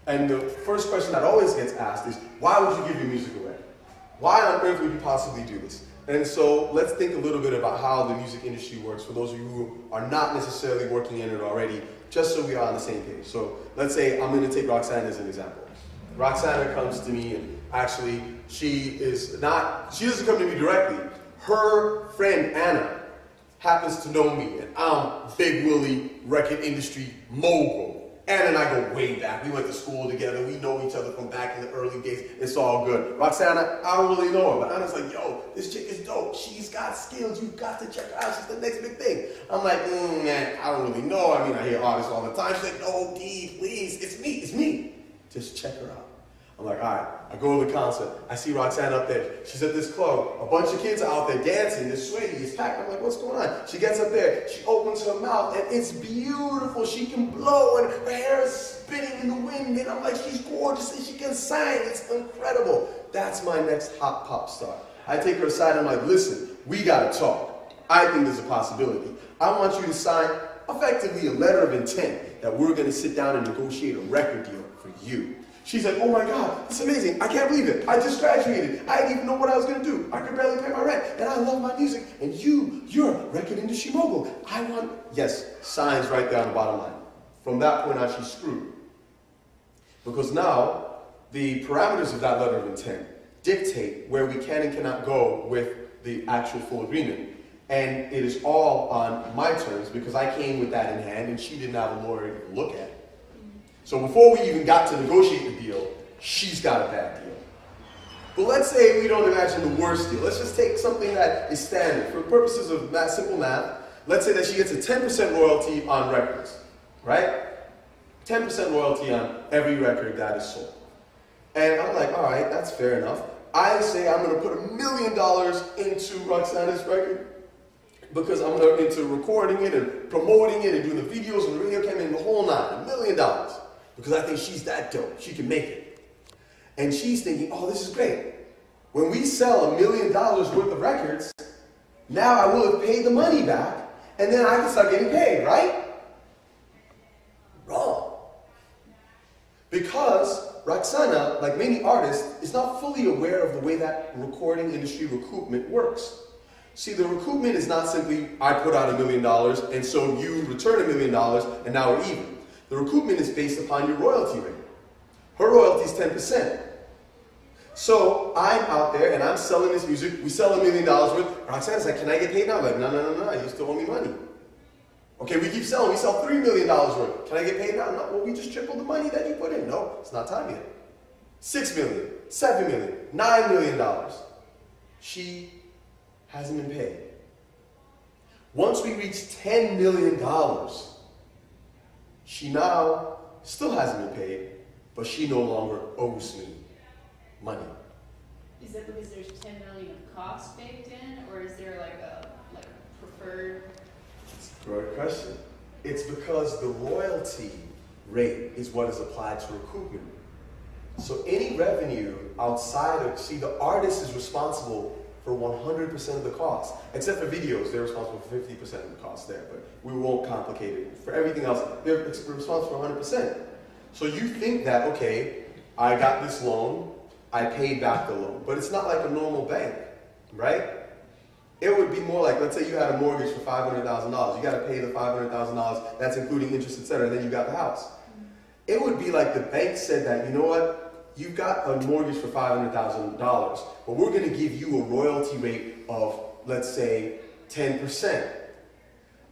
And the first question that always gets asked is, why would you give your music away? Why on earth would you possibly do this? And so let's think a little bit about how the music industry works for those of you who are not necessarily working in it already, just so we are on the same page. So let's say I'm going to take Roxana as an example. Roxana comes to me, and actually she doesn't come to me directly. Her friend Anna happens to know me, and I'm Big Willie, record industry mogul. Anna and I go way back. We went to school together. We know each other from back in the early days. It's all good. Roxana, I don't really know her, but Anna's like, yo, this chick is dope. She's got skills. You've got to check her out. She's the next big thing. I'm like, man, I don't really know. I mean, I hear artists all the time. She's like, no, D, please. It's me. Just check her out. I'm like, all right. I go to the concert. I see Roxana up there. She's at this club. A bunch of kids are out there dancing. They're sweaty. It's packed. I'm like, what's going on? She gets up there. She opens her mouth, and it's beautiful. She can blow, and her hair is spinning in the wind. And I'm like, she's gorgeous, and she can sing. It's incredible. That's my next hot pop star. I take her aside. And I'm like, listen, we got to talk. I think there's a possibility. I want you to sign effectively a letter of intent that we're going to sit down and negotiate a record deal for you. She's like, oh my God, it's amazing. I can't believe it. I just graduated. I didn't even know what I was going to do. I could barely pay my rent. And I love my music. And you're a record industry mogul. Yes, signs right there on the bottom line. From that point on, she's screwed. Because now, the parameters of that letter of intent dictate where we can and cannot go with the actual full agreement. And it is all on my terms because I came with that in hand and she didn't have a lawyer to look at. So before we even got to negotiate the deal, she's got a bad deal. But let's say we don't imagine the worst deal. Let's just take something that is standard. For purposes of simple math, let's say that she gets a 10% royalty on records, right? 10% royalty on every record that is sold. And I'm like, all right, that's fair enough. I say I'm going to put $1 million into Roxana's record because I'm into recording it and promoting it and doing the videos and the radio campaign, the whole nine, $1 million. Because I think she's that dope. She can make it. And she's thinking, oh, this is great. When we sell $1 million worth of records, now I will have paid the money back, and then I can start getting paid, right? Wrong. Because Roxana, like many artists, is not fully aware of the way that recording industry recoupment works. See, the recoupment is not simply, I put out $1 million, and so you return $1 million, and now we're even. The recoupment is based upon your royalty rate. Her royalty is 10%. So I'm out there and I'm selling this music. We sell $1 million worth. Roxana's like, can I get paid now? I'm like, no, you still owe me money. Okay, we keep selling. We sell $3 million worth. Can I get paid now? No, well, we just tripled the money that you put in. No, it's not time yet. $6 million, $7 million, $9 million. She hasn't been paid. Once we reach $10 million, she now still hasn't been paid, but she no longer owes me money. Is that because there's $10 million of costs baked in, or is there like a preferred? That's a great question. It's because the royalty rate is what is applied to recoupment. So any revenue outside of, the artist is responsible for 100% of the cost. Except for videos, they're responsible for 50% of the cost there, but we won't complicate it. For everything else, they're responsible for 100%. So you think that, okay, I got this loan, I paid back the loan, but it's not like a normal bank, right? It would be more like, let's say you had a mortgage for $500,000. You got to pay the $500,000, that's including interest, etc., and then you got the house. It would be like the bank said that, you know what? You've got a mortgage for $500,000, but we're going to give you a royalty rate of, let's say, 10%.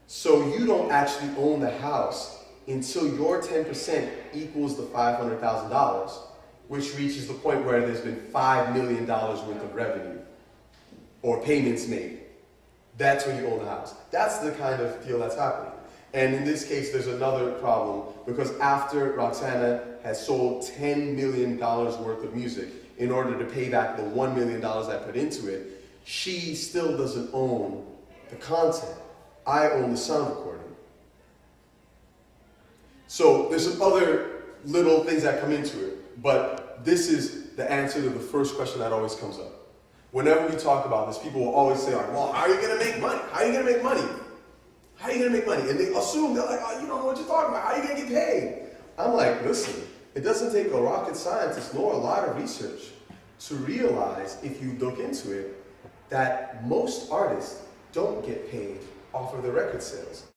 So you don't actually own the house until your 10% equals the $500,000, which reaches the point where there's been $5 million worth of revenue or payments made. That's when you own the house. That's the kind of deal that's happening. And in this case, there's another problem, because after Roxana has sold $10 million worth of music in order to pay back the $1 million I put into it, she still doesn't own the content. I own the sound recording. So there's some other little things that come into it, but this is the answer to the first question that always comes up. Whenever we talk about this, people will always say, like, well, how are you going to make money? How are you going to make money? How are you going to make money? And they assume, they're like, oh, you don't know what you're talking about. How are you going to get paid? I'm like, listen, It doesn't take a rocket scientist nor a lot of research to realize, if you look into it, that most artists don't get paid off of their record sales.